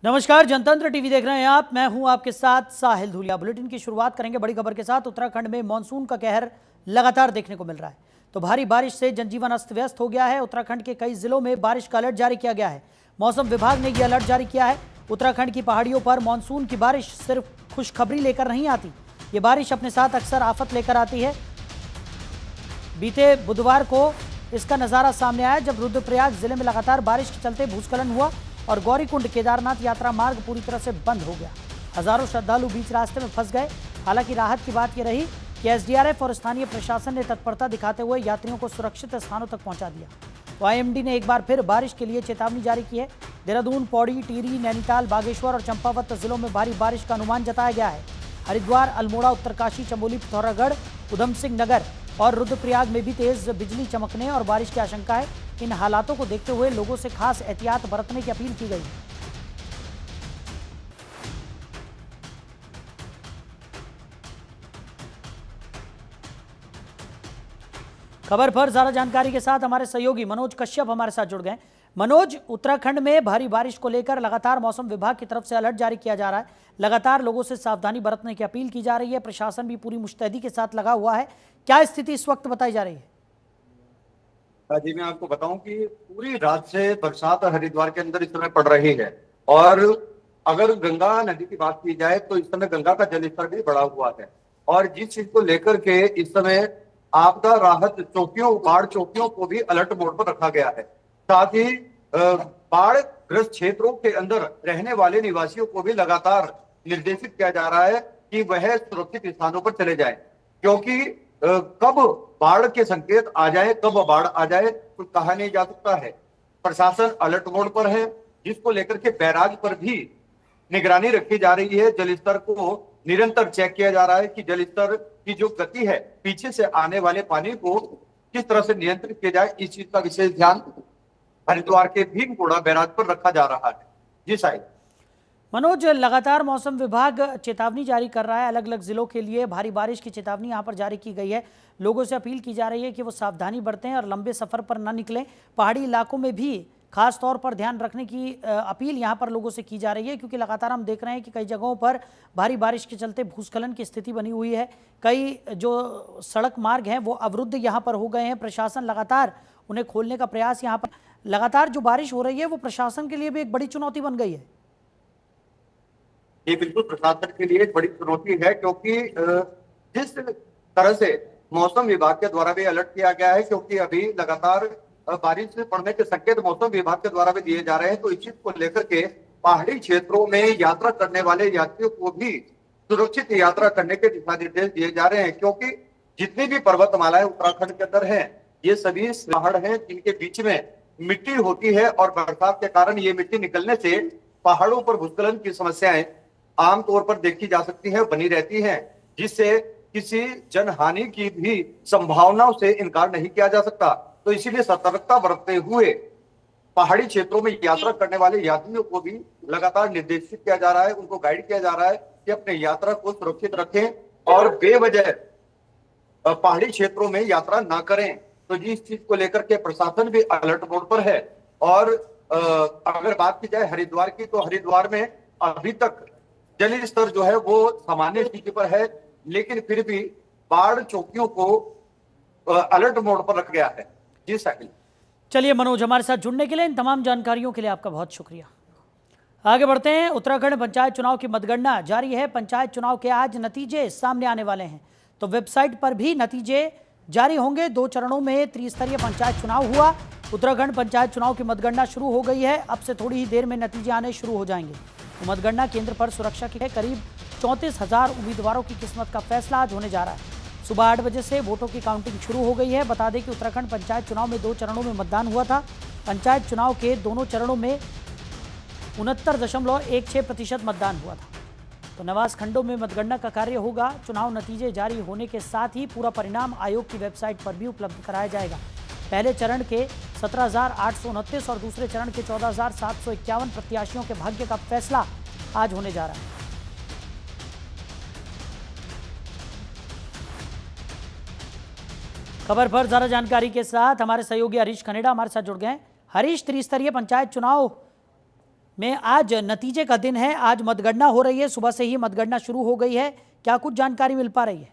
नमस्कार, जनतंत्र टीवी देख रहे हैं आप। मैं हूं आपके साथ साहिल धूलिया। बुलेटिन की शुरुआत करेंगे बड़ी खबर के साथ। उत्तराखंड में मानसून का कहर लगातार देखने को मिल रहा है। तो भारी बारिश से जनजीवन अस्त व्यस्त हो गया है। उत्तराखंड के कई जिलों में बारिश का अलर्ट जारी किया गया है। मौसम विभाग ने यह अलर्ट जारी किया है। उत्तराखंड की पहाड़ियों पर मानसून की बारिश सिर्फ खुशखबरी लेकर नहीं आती, ये बारिश अपने साथ अक्सर आफत लेकर आती है। बीते बुधवार को इसका नज़ारा सामने आया जब रुद्रप्रयाग जिले में लगातार बारिश के चलते भूस्खलन हुआ और गौरीकुंड केदारनाथ यात्रा मार्ग पूरी तरह से बंद हो गया। हजारों श्रद्धालु बीच रास्ते में फंस गए। हालांकि राहत की बात यह रही कि एसडीआरएफ और स्थानीय प्रशासन ने तत्परता दिखाते हुए यात्रियों को सुरक्षित स्थानों तक पहुंचा दिया। तो आईएमडी ने एक बार फिर बारिश के लिए चेतावनी जारी की है। देहरादून, पौड़ी, टिहरी, नैनीताल, बागेश्वर और चंपावत जिलों में भारी बारिश का अनुमान जताया गया है। हरिद्वार, अल्मोड़ा, उत्तरकाशी, चमोली, पिथौरागढ़, उधम सिंह नगर और रुद्रप्रयाग में भी तेज बिजली चमकने और बारिश की आशंका है। इन हालातों को देखते हुए लोगों से खास एहतियात बरतने की अपील की गई है। खबर पर ज्यादा जानकारी के साथ हमारे सहयोगी मनोज कश्यप हमारे साथ जुड़ गए। मनोज, उत्तराखंड में भारी बारिश को लेकर लगातार मौसम विभाग की तरफ से अलर्ट जारी किया जा रहा है। लगातार लोगों से सावधानी बरतने की अपील की जा रही है। प्रशासन भी पूरी मुस्तैदी के साथ लगा हुआ है। क्या स्थिति इस वक्त बताई जा रही है? जी, मैं आपको बताऊं कि पूरी रात से बरसात हरिद्वार के अंदर इस समय पड़ रही है। और अगर गंगा नदी की बात की जाए तो इस समय गंगा का जलस्तर भी बढ़ा हुआ है। और जिस चीज को लेकर के इस समय आपदा राहत चौकियों, बाढ़ चौकियों को भी अलर्ट मोड पर रखा गया है। साथ ही बाढ़ ग्रस्त क्षेत्रों के अंदर रहने वाले निवासियों को भी लगातार निर्देशित किया जा रहा है कि वह सुरक्षित स्थानों पर चले जाएं, क्योंकि कब बाढ़ के संकेत आ जाए, कब बाढ़ आ जाए, कुछ कहा नहीं जा सकता है। प्रशासन अलर्ट मोड पर है, जिसको लेकर के बैराज पर भी निगरानी रखी जा रही है। जलस्तर को निरंतर चेक किया जा रहा है कि जलस्तर की जो गति है, पीछे से आने वाले पानी को किस तरह से नियंत्रित किया जाए, इस चीज का विशेष ध्यान हरिद्वार के भीमकोड़ा बैराज पर रखा जा रहा है। जी साहिब। मनोज, लगातार मौसम विभाग चेतावनी जारी कर रहा है। अलग अलग जिलों के लिए भारी बारिश की चेतावनी यहां पर जारी की गई है। लोगों से अपील की जा रही है कि वो सावधानी बरतें और लंबे सफर पर न निकलें। पहाड़ी इलाकों में भी खास तौर पर ध्यान रखने की अपील यहां पर लोगों से की जा रही है, क्योंकि लगातार हम देख रहे हैं कि कई जगहों पर भारी बारिश के चलते भूस्खलन की स्थिति बनी हुई है। कई जो सड़क मार्ग हैं वो अवरुद्ध यहाँ पर हो गए हैं। प्रशासन लगातार उन्हें खोलने का प्रयास यहाँ पर, लगातार जो बारिश हो रही है वो प्रशासन के लिए भी एक बड़ी चुनौती बन गई है। ये बिल्कुल प्रशासन के लिए एक बड़ी चुनौती है, क्योंकि जिस तरह से मौसम विभाग के द्वारा भी अलर्ट किया गया है, क्योंकि अभी लगातार बारिश पड़ने के संकेत मौसम विभाग के द्वारा भी दिए जा रहे हैं। तो इस चीज को लेकर के पहाड़ी क्षेत्रों में यात्रा करने वाले यात्रियों को भी सुरक्षित यात्रा करने के दिशा निर्देश दिए जा रहे हैं, क्योंकि जितनी भी पर्वतमालाएं उत्तराखंड के अंदर हैं, ये सभी पहाड़ हैं जिनके बीच में मिट्टी होती है और बरसात के कारण ये मिट्टी निकलने से पहाड़ों पर भूस्खलन की समस्याएं आमतौर पर देखी जा सकती है, बनी रहती है, जिससे किसी जनहानि की भी संभावनाओं से इनकार नहीं किया जा सकता। तो इसीलिए सतर्कता बरतते हुए पहाड़ी क्षेत्रों में यात्रा करने वाले यात्रियों को भी लगातार निर्देशित किया जा रहा है, उनको गाइड किया जा रहा है कि अपने यात्रा को सुरक्षित रखें और बेवजह पहाड़ी क्षेत्रों में यात्रा ना करें। तो इस चीज को लेकर के प्रशासन भी अलर्ट मोड पर है। और अगर बात की जाए हरिद्वार की, तो हरिद्वार में अभी तक जल स्तर जो है वो सामान्य स्थिति पर है, लेकिन फिर भी बाढ़ चौकियों को अलर्ट मोड पर रखा गया है। जी साहिल। चलिए मनोज, हमारे साथ जुड़ने के लिए, इन तमाम जानकारियों के लिए आपका बहुत शुक्रिया। आगे बढ़ते हैं। उत्तराखंड पंचायत चुनाव की मतगणना जारी है। पंचायत चुनाव के आज नतीजे सामने आने वाले हैं, तो वेबसाइट पर भी नतीजे जारी होंगे। 2 चरणों में त्रिस्तरीय पंचायत चुनाव हुआ। उत्तराखंड पंचायत चुनाव की मतगणना शुरू हो गई है। अब से थोड़ी ही देर में नतीजे आने शुरू हो जाएंगे। तो मतगणना केंद्र पर सुरक्षा की करीब 34,000 उम्मीदवारों की किस्मत का फैसला आज होने जा रहा है। सुबह 8 बजे से वोटों की काउंटिंग शुरू हो गई है। बता दें कि उत्तराखंड पंचायत चुनाव में 2 चरणों में मतदान हुआ था। पंचायत चुनाव के दोनों चरणों में 69.16% मतदान हुआ था। तो 89 खंडों में मतगणना का कार्य होगा। चुनाव नतीजे जारी होने के साथ ही पूरा परिणाम आयोग की वेबसाइट पर भी उपलब्ध कराया जाएगा। पहले चरण के 17,829 और दूसरे चरण के 14,751 प्रत्याशियों के भाग्य का फैसला आज होने जा रहा है। खबर पर ज्यादा जानकारी के साथ हमारे सहयोगी हरीश खनेडा हमारे साथ जुड़ गए हैं। हरीश, त्रिस्तरीय पंचायत चुनाव में आज नतीजे का दिन है, आज मतगणना हो रही है, सुबह से ही मतगणना शुरू हो गई है, क्या कुछ जानकारी मिल पा रही है?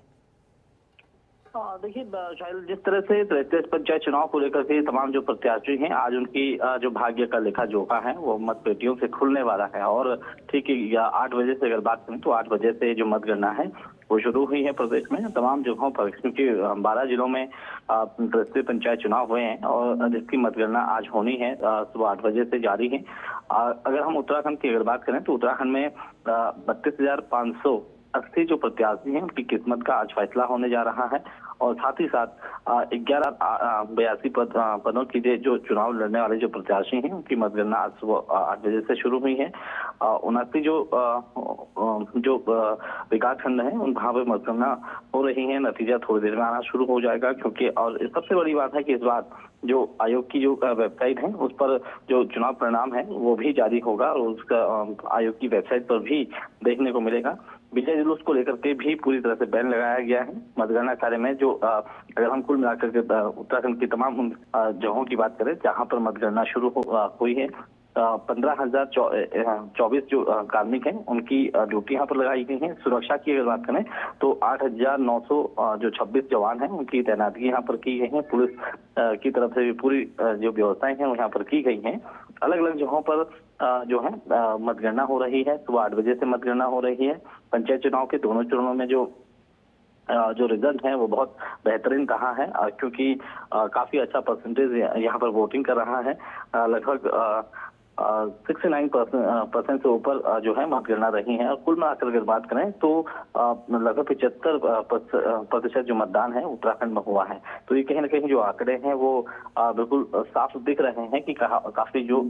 देखिए शायद जिस तरह से त्रिस्तरीय पंचायत चुनाव को लेकर के तमाम जो प्रत्याशी हैं आज उनकी जो भाग्य का लेखा जोखा है वो मतपेटियों से खुलने वाला है। और ठीक 8 बजे से अगर बात करें तो 8 बजे से जो मतगणना है वो शुरू हुई है प्रदेश में तमाम जगहों पर, क्योंकि 12 जिलों में त्रिस्तरीय पंचायत चुनाव हुए हैं और जिसकी मतगणना आज होनी है सुबह 8 बजे से जारी है। अगर हम उत्तराखंड की अगर बात करें तो उत्तराखंड में 32,580 जो प्रत्याशी हैं उनकी किस्मत का आज फैसला होने जा रहा है। और साथ ही साथ 1182 पदों की जो चुनाव लड़ने वाले जो प्रत्याशी हैं उनकी मतगणना आज सुबह 8 बजे से शुरू हुई है। 79 जो विकास खंड है उन वहां पर मतगणना हो रही है। नतीजा थोड़ी देर में आना शुरू हो जाएगा, क्योंकि और सबसे बड़ी बात है कि इस बार जो आयोग की जो वेबसाइट है उस पर जो चुनाव परिणाम है वो भी जारी होगा और उसका आयोग की वेबसाइट पर भी देखने को मिलेगा। विजय जुलूस को लेकर के भी पूरी तरह से बैन लगाया गया है मतगणना कार्य में। जो अगर हम कुल मिलाकर के उत्तराखंड की तमाम जगहों की बात करें जहां पर मतगणना शुरू हुई है 15,024 जो कार्मिक हैं उनकी ड्यूटी यहाँ पर लगाई गई है। सुरक्षा की अगर बात करें तो 8,900 जो 26 जवान हैं उनकी तैनाती यहाँ पर की गई है। पुलिस की तरफ से भी पूरी जो व्यवस्थाएं हैं वो यहाँ पर की गई हैं। अलग अलग जगहों पर जो है मतगणना हो रही है। सुबह 8 बजे से मतगणना हो रही है। पंचायत चुनाव के दोनों चरणों में जो रिजल्ट है वो बहुत बेहतरीन रहा है, क्योंकि काफी अच्छा परसेंटेज यहाँ पर वोटिंग कर रहा है। लगभग 69% से ऊपर जो है मतगणना रही है। और कुल मिलाकर अगर बात करें तो लगभग 75% जो मतदान है उत्तराखंड में हुआ है। तो ये कहीं ना कहीं जो आंकड़े हैं वो बिल्कुल साफ दिख रहे हैं कि काफी जो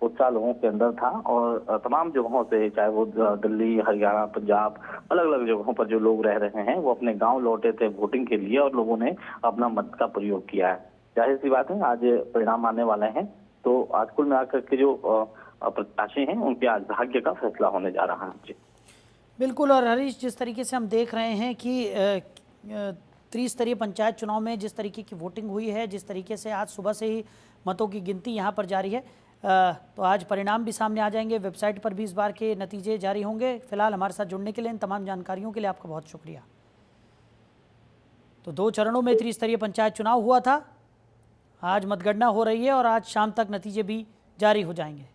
उत्साह लोगों के अंदर था। और तमाम जगहों से, चाहे वो दिल्ली, हरियाणा, पंजाब, अलग अलग जगहों पर जो लोग रह रहे हैं वो अपने गांव लौटे थे वोटिंग के लिए और लोगों ने अपना मत का प्रयोग किया है। जाहिर सी बात है आज परिणाम आने वाले हैं, तो आज कुल मिलाकर के जो प्रत्याशी हैं उनके आज भाग्य का फैसला होने जा रहा है। जी बिल्कुल। और हरीश, जिस तरीके से हम देख रहे हैं कि त्रिस्तरीय पंचायत चुनाव में जिस तरीके की वोटिंग हुई है, जिस तरीके से आज सुबह से ही मतों की गिनती यहाँ पर जारी है, तो आज परिणाम भी सामने आ जाएंगे। वेबसाइट पर भी इस बार के नतीजे जारी होंगे। फिलहाल हमारे साथ जुड़ने के लिए, इन तमाम जानकारियों के लिए आपका बहुत शुक्रिया। तो 2 चरणों में त्रिस्तरीय पंचायत चुनाव हुआ था, आज मतगणना हो रही है और आज शाम तक नतीजे भी जारी हो जाएंगे।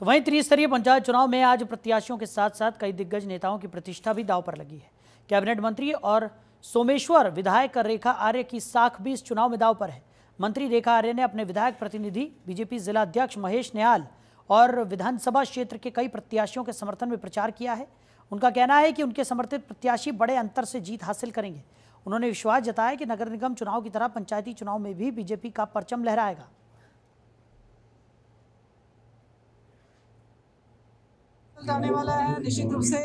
तो वहीं त्रिस्तरीय पंचायत चुनाव में आज प्रत्याशियों के साथ साथ कई दिग्गज नेताओं की प्रतिष्ठा भी दांव पर लगी है। कैबिनेट मंत्री और सोमेश्वर विधायक रेखा आर्य की साख भी इस चुनाव में दांव पर है। मंत्री रेखा आर्य ने अपने विधायक प्रतिनिधि, बीजेपी जिला अध्यक्ष महेश निहाल और विधानसभा क्षेत्र के कई प्रत्याशियों के समर्थन में प्रचार किया है। उनका कहना है कि उनके समर्थित प्रत्याशी बड़े अंतर से जीत हासिल करेंगे। उन्होंने विश्वास जताया कि नगर निगम चुनाव की तरह पंचायती चुनाव में भी बीजेपी का परचम लहराएगा। जाने वाला है निश्चित रूप से।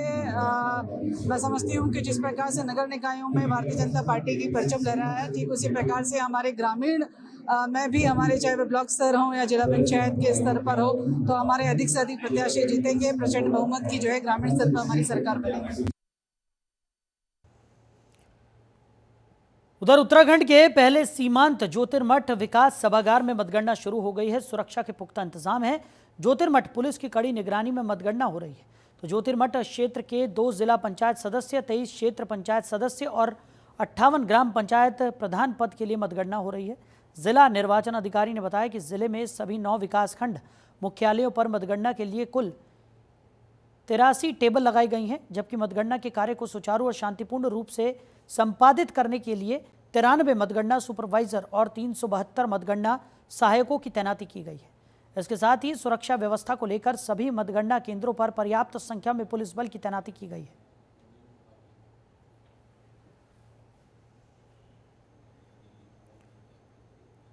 मैं समझती हूँ कि जिस प्रकार से नगर निकायों में भारतीय जनता पार्टी की परचम लहरा है, ठीक उसी प्रकार से हमारे ग्रामीण में भी, हमारे चाहे वो ब्लॉक स्तर हो या जिला पंचायत के स्तर पर हो, तो हमारे अधिक से अधिक प्रत्याशी जीतेंगे। प्रचंड बहुमत की जो है ग्रामीण स्तर पर हमारी सरकार बनेगी। उधर उत्तराखंड के पहले सीमांत ज्योतिर्मठ विकास सभागार में मतगणना शुरू हो गई है। सुरक्षा के पुख्ता इंतजाम है। ज्योतिर्मठ पुलिस की कड़ी निगरानी में मतगणना हो रही है। तो ज्योतिर्मठ क्षेत्र के 2 जिला पंचायत सदस्य, 23 क्षेत्र पंचायत सदस्य और 58 ग्राम पंचायत प्रधान पद के लिए मतगणना हो रही है। जिला निर्वाचन अधिकारी ने बताया कि जिले में सभी 9 विकासखंड मुख्यालयों पर मतगणना के लिए कुल 83 टेबल लगाई गई हैं, जबकि मतगणना के कार्य को सुचारू और शांतिपूर्ण रूप से संपादित करने के लिए 93 मतगणना सुपरवाइजर और 372 मतगणना सहायकों की तैनाती की गई है। इसके साथ ही सुरक्षा व्यवस्था को लेकर सभी मतगणना केंद्रों पर पर्याप्त संख्या में पुलिस बल की तैनाती की गई है।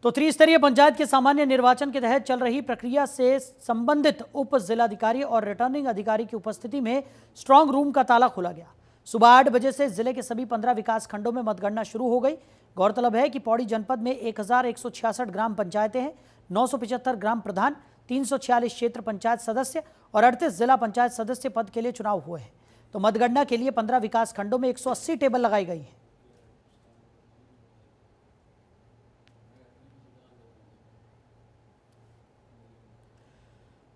तो त्रिस्तरीय पंचायत के सामान्य निर्वाचन के तहत चल रही प्रक्रिया से संबंधित उप जिलाधिकारी और रिटर्निंग अधिकारी की उपस्थिति में स्ट्रांग रूम का ताला खोला गया। सुबह 8 बजे से जिले के सभी 15 विकास खंडों में मतगणना शुरू हो गई। गौरतलब है कि पौड़ी जनपद में 1166 ग्राम पंचायतें हैं, 975 ग्राम प्रधान, 346 क्षेत्र पंचायत सदस्य और 38 जिला पंचायत सदस्य पद के लिए चुनाव हुए हैं। तो मतगणना के लिए 15 विकास खंडों में 180 टेबल लगाई गई है।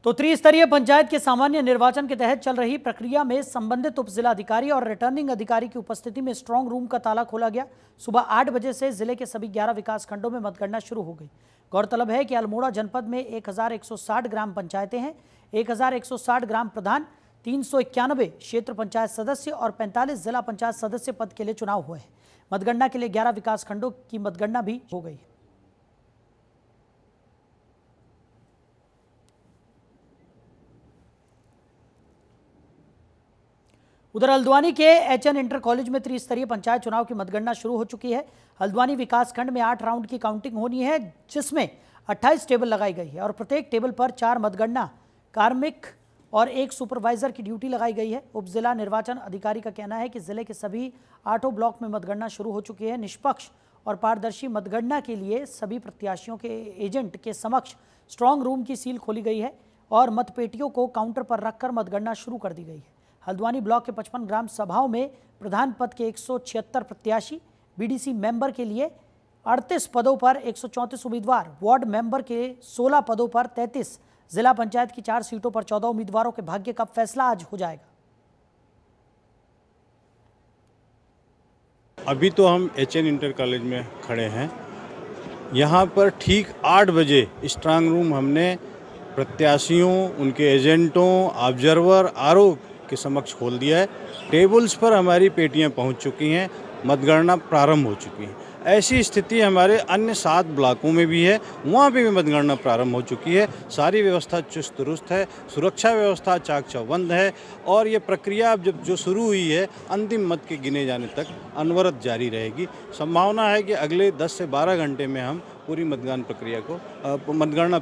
तो त्रिस्तरीय पंचायत के सामान्य निर्वाचन के तहत चल रही प्रक्रिया में संबंधित उप जिलाधिकारी और रिटर्निंग अधिकारी की उपस्थिति में स्ट्रांग रूम का ताला खोला गया। सुबह 8 बजे से जिले के सभी 11 विकास खंडों में मतगणना शुरू हो गई। गौरतलब है कि अल्मोड़ा जनपद में 1160 ग्राम पंचायतें हैं। 1160 ग्राम प्रधान, 391 क्षेत्र पंचायत सदस्य और 45 जिला पंचायत सदस्य पद के लिए चुनाव हुए हैं। मतगणना के लिए 11 विकास खंडों की मतगणना भी हो गई। उधर हल्द्वानी के एचएन इंटर कॉलेज में त्रिस्तरीय पंचायत चुनाव की मतगणना शुरू हो चुकी है। हल्द्वानी विकासखंड में 8 राउंड की काउंटिंग होनी है, जिसमें 28 टेबल लगाई गई है और प्रत्येक टेबल पर 4 मतगणना कार्मिक और 1 सुपरवाइजर की ड्यूटी लगाई गई है। उप जिला निर्वाचन अधिकारी का कहना है कि जिले के सभी 8 ब्लॉक में मतगणना शुरू हो चुकी है। निष्पक्ष और पारदर्शी मतगणना के लिए सभी प्रत्याशियों के एजेंट के समक्ष स्ट्रांग रूम की सील खोली गई है और मतपेटियों को काउंटर पर रखकर मतगणना शुरू कर दी गई है। हल्द्वानी ब्लॉक के 55 ग्राम सभाओं में प्रधान पद के 176 प्रत्याशी, बीडीसी मेंबर के लिए 38 पदों पर 134 उम्मीदवार, वार्ड मेंबर के 16 पदों पर 33, जिला पंचायत की 4 सीटों पर 14 उम्मीदवारों के भाग्य का फैसला आज हो जाएगा। अभी तो हम एचएन इंटर कॉलेज में खड़े हैं। यहाँ पर ठीक 8 बजे स्ट्रांग रूम हमने प्रत्याशियों, उनके एजेंटों, ऑब्जर्वर, आरओ के समक्ष खोल दिया है। टेबल्स पर हमारी पेटियां पहुंच चुकी हैं, मतगणना प्रारंभ हो चुकी है। ऐसी स्थिति हमारे अन्य 7 ब्लॉकों में भी है, वहाँ पे भी मतगणना प्रारंभ हो चुकी है। सारी व्यवस्था चुस्त दुरुस्त है, सुरक्षा व्यवस्था चाक चौबंद है और ये प्रक्रिया अब जो शुरू हुई है, अंतिम मत के गिने जाने तक अनवरत जारी रहेगी। संभावना है कि अगले 10 से 12 घंटे में हम पूरी मतगणना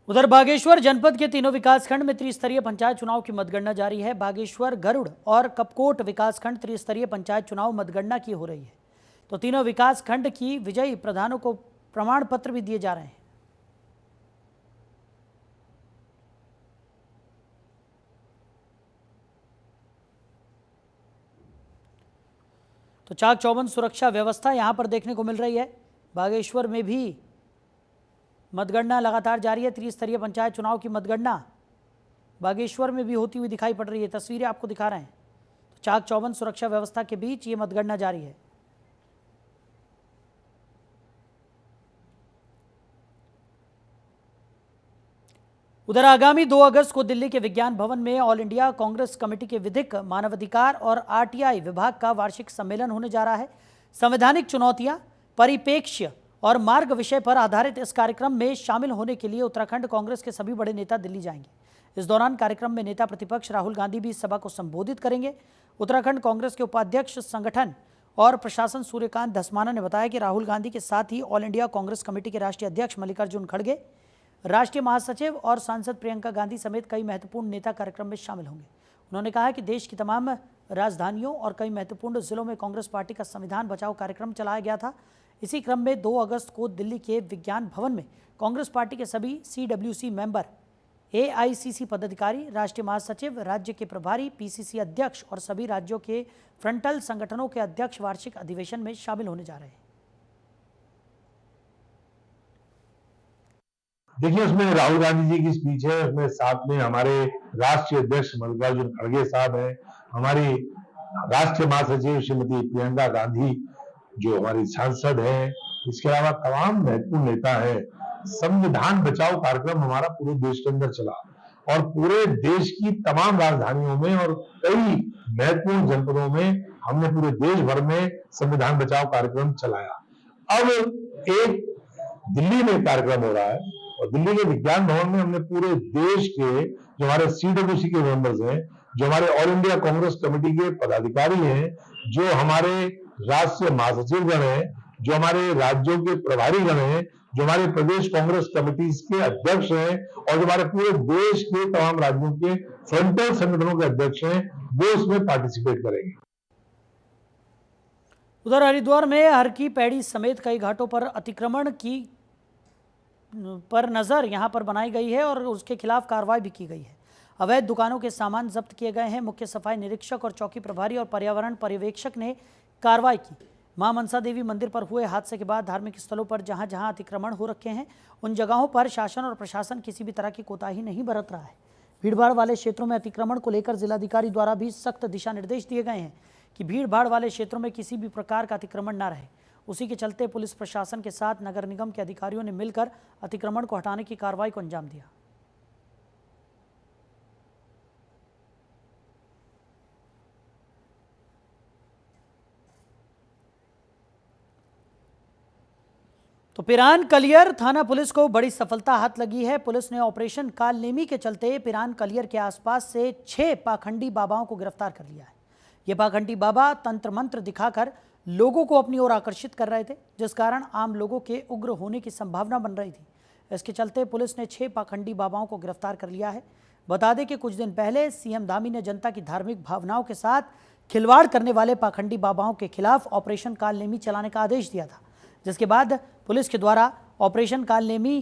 उधर बागेश्वर जनपद के तीनों विकासखंड में त्रिस्तरीय पंचायत चुनाव की मतगणना जारी है। बागेश्वर, गरुड़ और कपकोट विकासखंड त्रिस्तरीय पंचायत चुनाव मतगणना की हो रही है। तो तीनों विकासखंड की विजयी प्रधानों को प्रमाण पत्र भी दिए जा रहे हैं। तो चाक चौबंद सुरक्षा व्यवस्था यहां पर देखने को मिल रही है। बागेश्वर में भी मतगणना लगातार जारी है। त्रिस्तरीय पंचायत चुनाव की मतगणना बागेश्वर में भी होती हुई दिखाई पड़ रही है। तस्वीरें आपको दिखा रहे हैं। तो चाक चौबंद सुरक्षा व्यवस्था के बीच ये मतगणना जारी है। उधर आगामी 2 अगस्त को दिल्ली के विज्ञान भवन में ऑल इंडिया कांग्रेस कमेटी के विधिक, मानवाधिकार और आरटीआई विभाग का वार्षिक सम्मेलन होने जा रहा है। संवैधानिक चुनौतियां, परिप्रेक्ष्य और मार्ग विषय पर आधारित इस कार्यक्रम में शामिल होने के लिए उत्तराखंड कांग्रेस के सभी बड़े नेता दिल्ली जाएंगे। इस दौरान कार्यक्रम में नेता प्रतिपक्ष राहुल गांधी भी इस सभा को संबोधित करेंगे। उत्तराखंड कांग्रेस के उपाध्यक्ष संगठन और प्रशासन सूर्यकांत धस्माना ने बताया कि राहुल गांधी के साथ ही ऑल इंडिया कांग्रेस कमेटी के राष्ट्रीय अध्यक्ष मल्लिकार्जुन खड़गे, राष्ट्रीय महासचिव और सांसद प्रियंका गांधी समेत कई महत्वपूर्ण नेता कार्यक्रम में शामिल होंगे। उन्होंने कहा कि देश की तमाम राजधानियों और कई महत्वपूर्ण जिलों में कांग्रेस पार्टी का संविधान बचाओ कार्यक्रम चलाया गया था। इसी क्रम में 2 अगस्त को दिल्ली के विज्ञान भवन में कांग्रेस पार्टी के सभी CWC मेंबर, AICC पदाधिकारी, राष्ट्रीय महासचिव, राज्य के प्रभारी, PCC अध्यक्ष और सभी राज्यों के फ्रंटल संगठनों के अध्यक्ष वार्षिक अधिवेशन में शामिल होने जा रहे हैं। देखिए, उसमें राहुल गांधी जी की स्पीच है, उसमें साथ में हमारे राष्ट्रीय अध्यक्ष मल्लिकार्जुन खड़गे साहब हैं, हमारी राष्ट्रीय महासचिव श्रीमती प्रियंका गांधी जो हमारी सांसद है, इसके अलावा तमाम महत्वपूर्ण नेता है। संविधान बचाओ कार्यक्रम हमारा पूरे देश के अंदर चला और पूरे देश की तमाम राजधानियों में और कई महत्वपूर्ण जनपदों में हमने पूरे देश भर में संविधान बचाओ कार्यक्रम चलाया। अब एक दिल्ली में कार्यक्रम हो रहा है और दिल्ली के विज्ञान भवन में हमने पूरे देश के जो हमारे CWC के मेंबर्स हैं, जो हमारे ऑल इंडिया कांग्रेस कमेटी के पदाधिकारी हैं, जो हमारे राष्ट्रीय महासचिव गण हैं, जो हमारे राज्यों के प्रभारी गण हैं, जो हमारे प्रदेश कांग्रेस कमेटी के अध्यक्ष हैं और जो हमारे पूरे देश के तमाम राज्यों के फ्रंटल संगठनों के अध्यक्ष हैं, वो इसमें पार्टिसिपेट करेंगे। उधर हरिद्वार में हर की पैड़ी समेत कई घाटों पर अतिक्रमण की पर नज़र यहां पर बनाई गई है और उसके खिलाफ कार्रवाई भी की गई है। अवैध दुकानों के सामान जब्त किए गए हैं। मुख्य सफाई निरीक्षक और चौकी प्रभारी और पर्यावरण पर्यवेक्षक ने कार्रवाई की। मां मनसा देवी मंदिर पर हुए हादसे के बाद धार्मिक स्थलों पर जहां जहां अतिक्रमण हो रखे हैं, उन जगहों पर शासन और प्रशासन किसी भी तरह की कोताही नहीं बरत रहा है। भीड़भाड़ वाले क्षेत्रों में अतिक्रमण को लेकर जिलाधिकारी द्वारा भी सख्त दिशा निर्देश दिए गए हैं कि भीड़भाड़ वाले क्षेत्रों में किसी भी प्रकार का अतिक्रमण न रहे। उसी के चलते पुलिस प्रशासन के साथ नगर निगम के अधिकारियों ने मिलकर अतिक्रमण को हटाने की कार्रवाई को अंजाम दिया। तो पिरान कलियर थाना पुलिस को बड़ी सफलता हाथ लगी है। पुलिस ने ऑपरेशन कालनेमी के चलते पिरान कलियर के आसपास से 6 पाखंडी बाबाओं को गिरफ्तार कर लिया है। ये पाखंडी बाबा तंत्र मंत्र दिखाकर लोगों को अपनी ओर आकर्षित कर रहे थे, जिस कारण आम लोगों के उग्र होने की संभावना बन रही थी। इसके चलते पुलिस ने 6 पाखंडी बाबाओं को गिरफ्तार कर लिया है। बता दें कि कुछ दिन पहले सीएम धामी ने जनता की धार्मिक भावनाओं के साथ खिलवाड़ करने वाले पाखंडी बाबाओं के खिलाफ ऑपरेशन कालनेमी चलाने का आदेश दिया था, जिसके बाद पुलिस के द्वारा ऑपरेशन कालनेमी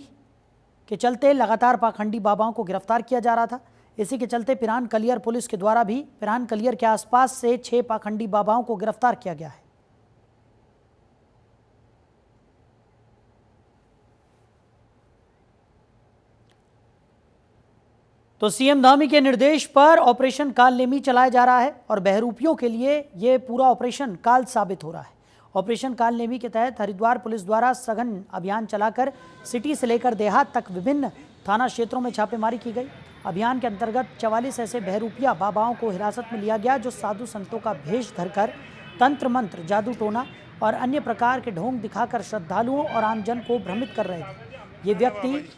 के चलते लगातार पाखंडी बाबाओं को गिरफ्तार किया जा रहा था। इसी के चलते पिरान कलियर पुलिस के द्वारा भी पिरान कलियर के आसपास से 6 पाखंडी बाबाओं को गिरफ्तार किया गया है। तो सीएम धामी के निर्देश पर ऑपरेशन कालनेमी चलाया जा रहा है और बहरूपियों के लिए यह पूरा ऑपरेशन काल साबित हो रहा है। ऑपरेशन कालनेमी के तहत हरिद्वार पुलिस द्वारा सघन अभियान चलाकर सिटी से लेकर देहात तक विभिन्न थाना क्षेत्रों में छापेमारी की गई। अभियान के अंतर्गत 44 ऐसे बहरूपिया बाबाओं को हिरासत में लिया गया जो साधु संतों का भेष धरकर तंत्र मंत्र, जादू टोना और अन्य प्रकार के ढोंग दिखाकर श्रद्धालुओं और आमजन को भ्रमित कर रहे थे। ये व्यक्ति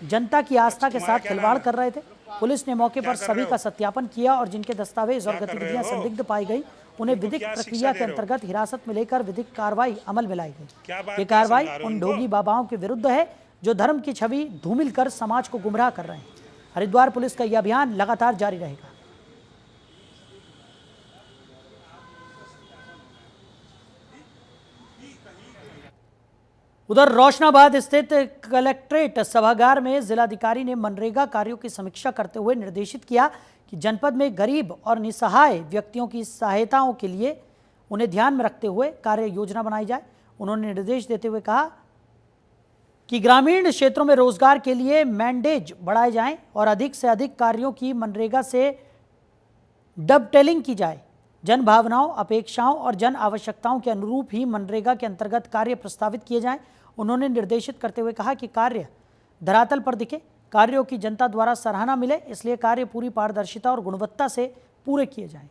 जनता की आस्था के साथ खिलवाड़ कर रहे थे। पुलिस ने मौके पर सभी का सत्यापन किया और जिनके दस्तावेज और गतिविधियां संदिग्ध पाई गई उन्हें विधिक प्रक्रिया के अंतर्गत हिरासत में लेकर विधिक कार्रवाई अमल में लाई गई। ये कार्रवाई उन ढोंगी बाबाओं के विरुद्ध है जो धर्म की छवि धूमिल कर समाज को गुमराह कर रहे हैं। हरिद्वार पुलिस का यह अभियान लगातार जारी रहेगा। उधर रोशनाबाद स्थित कलेक्ट्रेट सभागार में जिलाधिकारी ने मनरेगा कार्यों की समीक्षा करते हुए निर्देशित किया कि जनपद में गरीब और निसहाय व्यक्तियों की सहायताओं के लिए उन्हें ध्यान में रखते हुए कार्य योजना बनाई जाए। उन्होंने निर्देश देते हुए कहा कि ग्रामीण क्षेत्रों में रोजगार के लिए मैंडेज बढ़ाए जाएं और अधिक से अधिक कार्यों की मनरेगा से डबटेलिंग की जाए। जन भावनाओं, अपेक्षाओं और जन आवश्यकताओं के अनुरूप ही मनरेगा के अंतर्गत कार्य प्रस्तावित किए जाएं। उन्होंने निर्देशित करते हुए कहा कि कार्य धरातल पर दिखे, कार्यों की जनता द्वारा सराहना मिले, इसलिए कार्य पूरी पारदर्शिता और गुणवत्ता से पूरे किए जाएं।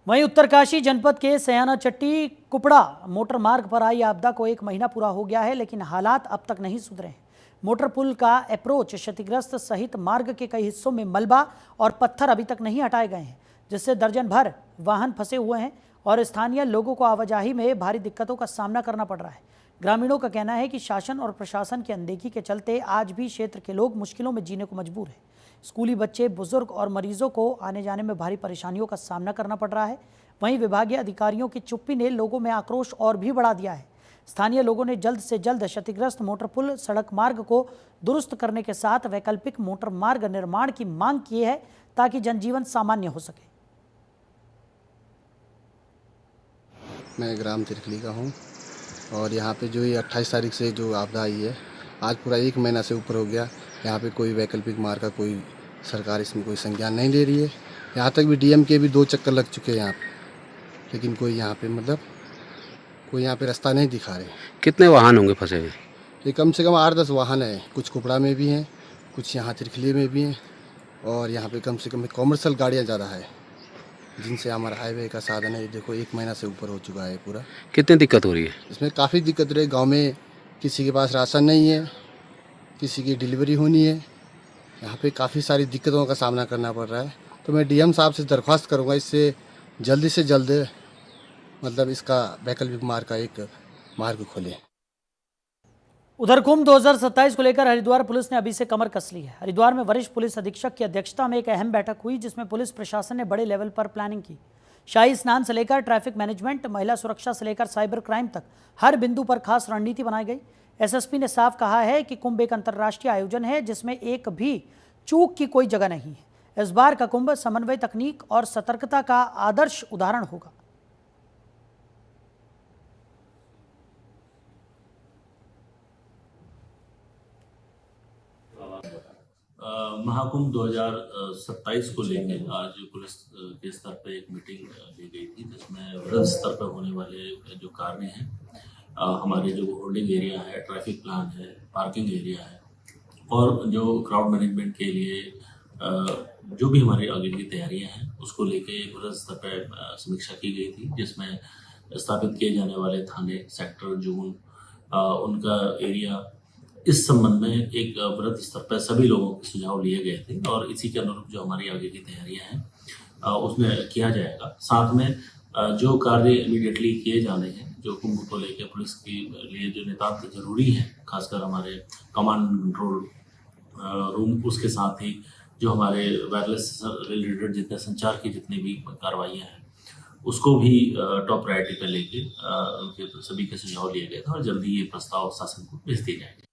वहीं उत्तरकाशी जनपद के सयाना चट्टी कुपड़ा मोटर मार्ग पर आई आपदा को 1 महीना पूरा हो गया है, लेकिन हालात अब तक नहीं सुधरे हैं। मोटर पुल का अप्रोच क्षतिग्रस्त सहित मार्ग के कई हिस्सों में मलबा और पत्थर अभी तक नहीं हटाए गए हैं, जिससे दर्जन भर वाहन फंसे हुए हैं और स्थानीय लोगों को आवाजाही में भारी दिक्कतों का सामना करना पड़ रहा है। ग्रामीणों का कहना है कि शासन और प्रशासन की अनदेखी के चलते आज भी क्षेत्र के लोग मुश्किलों में जीने को मजबूर हैं। स्कूली बच्चे, बुजुर्ग और मरीजों को आने जाने में भारी परेशानियों का सामना करना पड़ रहा है। वहीं विभागीय अधिकारियों की चुप्पी ने लोगों में आक्रोश और भी बढ़ा दिया है। स्थानीय लोगों ने जल्द से जल्द क्षतिग्रस्त मोटर पुल सड़क मार्ग को दुरुस्त करने के साथ वैकल्पिक मोटर मार्ग निर्माण की मांग की है ताकि जनजीवन सामान्य हो सके। मैं ग्राम तिरखली का हूँ और यहाँ पे जो ये 28 तारीख से जो आपदा आई है, आज पूरा 1 महीना से ऊपर हो गया। यहाँ पे कोई वैकल्पिक मार्ग का कोई सरकार इसमें कोई संज्ञान नहीं ले रही है। यहाँ तक भी डीएम के भी 2 चक्कर लग चुके हैं यहाँ पे, लेकिन कोई यहाँ पे मतलब कोई यहाँ पे रास्ता नहीं दिखा रहे। कितने वाहन होंगे फंसे हुए? ये कम से कम 8-10 वाहन है। कुछ कुपड़ा में भी हैं, कुछ यहाँ तिरखली में भी हैं और यहाँ पे कम से कम कॉमर्शियल गाड़ियाँ ज़्यादा है जिनसे हमारा हाईवे का साधन है। देखो 1 महीना से ऊपर हो चुका है पूरा। कितनी दिक्कत हो रही है? इसमें काफ़ी दिक्कत रही। गाँव में किसी के पास राशन नहीं है, किसी की डिलीवरी होनी है, यहाँ पे काफ़ी सारी दिक्कतों का सामना करना पड़ रहा है। तो मैं डीएम साहब से दरख्वास्त करूँगा इससे जल्दी से जल्द मतलब इसका वैकल्पिक मार्ग का एक मार्ग खोले। उधर कुंभ 2027 को लेकर हरिद्वार पुलिस ने अभी से कमर कस ली है। हरिद्वार में वरिष्ठ पुलिस अधीक्षक की अध्यक्षता में एक अहम बैठक हुई जिसमें पुलिस प्रशासन ने बड़े लेवल पर प्लानिंग की। शाही स्नान से लेकर ट्रैफिक मैनेजमेंट, महिला सुरक्षा से लेकर साइबर क्राइम तक हर बिंदु पर खास रणनीति बनाई गई। एसएसपी ने साफ कहा है कि कुंभ एक अंतर्राष्ट्रीय आयोजन है जिसमें एक भी चूक की कोई जगह नहीं है। इस बार का कुंभ समन्वय, तकनीक और सतर्कता का आदर्श उदाहरण होगा। महाकुंभ 2027 को लेकर आज पुलिस के स्तर पर एक मीटिंग ली गई थी, जिसमें वृहद स्तर पर होने वाले जो कार्य हैं, हमारे जो होल्डिंग एरिया है, ट्रैफिक प्लान है, पार्किंग एरिया है और जो क्राउड मैनेजमेंट के लिए जो भी हमारी आगे की तैयारियां हैं, उसको लेके वृहद स्तर पर समीक्षा की गई थी, जिसमें स्थापित किए जाने वाले थाने, सेक्टर, जोन, उनका एरिया, इस संबंध में एक वृहद स्तर पर सभी लोगों के सुझाव लिए गए थे और इसी के अनुरूप जो हमारी आगे की तैयारियां हैं उसमें किया जाएगा। साथ में जो कार्य इमीडिएटली किए जाने हैं, जो कुंभ को लेकर पुलिस के लिए जो नितांत जरूरी है, खासकर हमारे कमांड कंट्रोल रूम, उसके साथ ही जो हमारे वायरलेस रिलेटेड जितने संचार की जितनी भी कार्रवाइयाँ हैं, उसको भी टॉप प्रायोरिटी पर लेके उनके सभी के सुझाव लिए गए थे और जल्दी ये प्रस्ताव शासन को भेज दिए जाएंगे।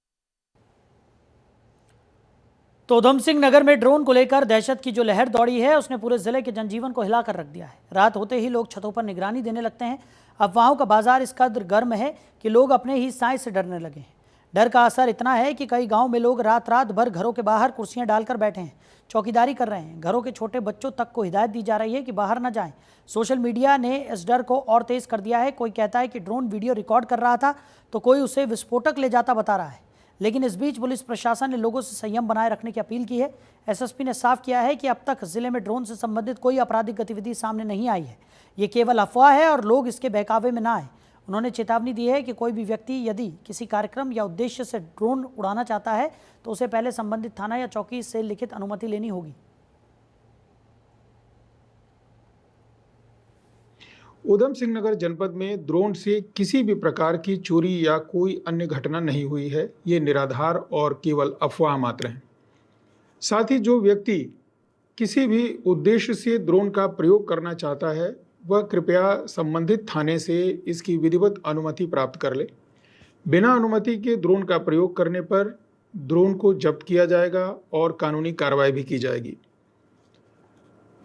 तो उधम सिंह नगर में ड्रोन को लेकर दहशत की जो लहर दौड़ी है, उसने पूरे जिले के जनजीवन को हिलाकर रख दिया है। रात होते ही लोग छतों पर निगरानी देने लगते हैं। अफवाहों का बाजार इस कदर गर्म है कि लोग अपने ही साए से डरने लगे हैं। डर का असर इतना है कि कई गांव में लोग रात रात भर घरों के बाहर कुर्सियां डालकर बैठे हैं, चौकीदारी कर रहे हैं। घरों के छोटे बच्चों तक को हिदायत दी जा रही है कि बाहर न जाएं। सोशल मीडिया ने इस डर को और तेज कर दिया है। कोई कहता है कि ड्रोन वीडियो रिकॉर्ड कर रहा था, तो कोई उसे विस्फोटक ले जाता बता रहा है। लेकिन इस बीच पुलिस प्रशासन ने लोगों से संयम बनाए रखने की अपील की है। एसएसपी ने साफ किया है कि अब तक जिले में ड्रोन से संबंधित कोई आपराधिक गतिविधि सामने नहीं आई है। ये केवल अफवाह है और लोग इसके बहकावे में ना आए। उन्होंने चेतावनी दी है कि कोई भी व्यक्ति यदि किसी कार्यक्रम या उद्देश्य से ड्रोन उड़ाना चाहता है तो उसे पहले संबंधित थाना या चौकी से लिखित अनुमति लेनी होगी। उधम सिंह नगर जनपद में ड्रोन से किसी भी प्रकार की चोरी या कोई अन्य घटना नहीं हुई है। ये निराधार और केवल अफवाह मात्र है। साथ ही जो व्यक्ति किसी भी उद्देश्य से ड्रोन का प्रयोग करना चाहता है, वह कृपया संबंधित थाने से इसकी विधिवत अनुमति प्राप्त कर ले। बिना अनुमति के ड्रोन का प्रयोग करने पर ड्रोन को जब्त किया जाएगा और कानूनी कार्रवाई भी की जाएगी।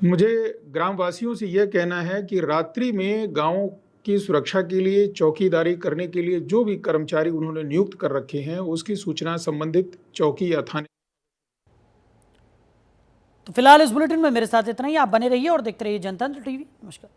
मुझे ग्रामवासियों से यह कहना है कि रात्रि में गांव की सुरक्षा के लिए, चौकीदारी करने के लिए जो भी कर्मचारी उन्होंने नियुक्त कर रखे हैं, उसकी सूचना संबंधित चौकी या थाने। तो फिलहाल इस बुलेटिन में मेरे साथ इतना ही। आप बने रहिए और देखते रहिए जनतंत्र टीवी। नमस्कार।